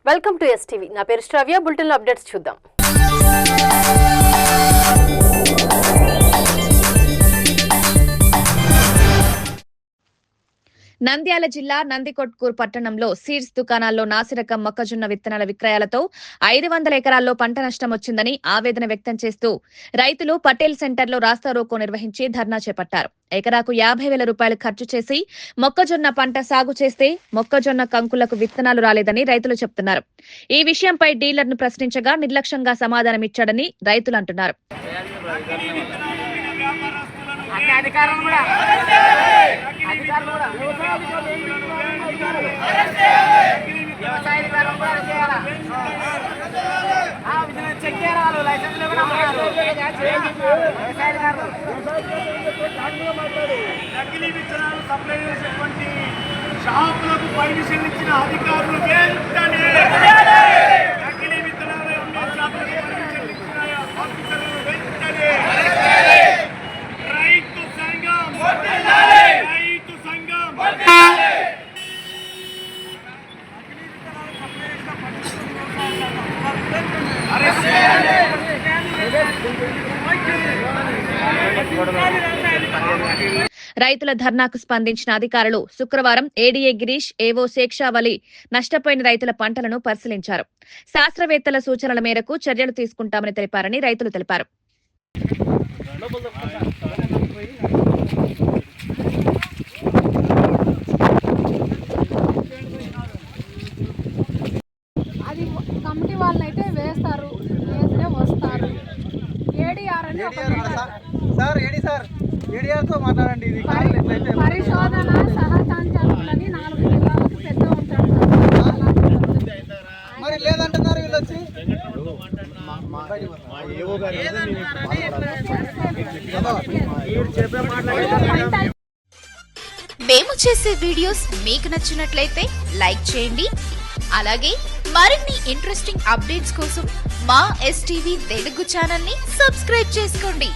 Welcome to STV. నా పేరు శ్రావ్య. Bulletin updates చూద్దాం. నంద్యాల జిల్లా నందికొట్కూరు పట్టణంలో సీడ్స్ దుకాణాల్లో నాసిరకం మొక్కజొన్న విత్తనాల విక్రయాలతో 500 ఎకరాల్లో పంట నష్టం వచ్చిందని ఆవేదన వ్యక్తం చేస్తూ రైతులు పటేల్ సెంటర్లో రాస్తారోకో నిర్వహించి ధర్నా చేపట్టారు. ఎకరాకు 50,000 రూపాయలు ఖర్చు చేసి మొక్కజొన్న పంట సాగు చేస్తే మొక్కజొన్న కంకులకు విత్తనాలు రాలేదని రైతులు చెబుతున్నారు. ఈ విషయంపై డీలర్ను ప్రశ్నించగా నిర్లక్ష్యంగా సమాధానమిచ్చాడని రైతులు అంటున్నారు. నకిలీ విత్తనాలు సప్లై చేసేటువంటి షాపులకు పర్మిషన్ ఇచ్చిన అధికారులు వెంటనే నకిలీ విత్తనాలు ఉండే షాపులకు పర్మిషన్ ఇచ్చిన ఆఫీసర్లు వెంటనే రైతు సంఘం రైతు సంఘం రైతుల ధర్నాకు స్పందించిన అధికారులు శుక్రవారం ఏడీఏ గిరీష్, ఏవో శేక్షావలి నష్టపోయిన రైతుల పంటలను పరిశీలించారు. శాస్త్రవేత్తల సూచనల మేరకు చర్యలు తీసుకుంటామని తెలిపారని రైతులు తెలిపారు. అది కమిటీ వాళ్ళైతే వేస్తారు, వేస్తే వస్తారు. ఏడీఆర్ అని ఏడీఆర్తో మాట్లాడండి. ఇది పరిశోధన సహసంచాలకులని 4 జిల్లాలకు పెద్ద ఉంటాడు. మరి లేదంటున్నారు వీళ్ళు వచ్చి. మేము చేసే వీడియోస్ మీకు నచ్చినట్లయితే లైక్ చేయండి. అలాగే మరిన్ని ఇంట్రెస్టింగ్ అప్డేట్స్ కోసం మా ఎస్టీవీ తెలుగు ఛానల్ ని సబ్స్క్రైబ్ చేసుకోండి.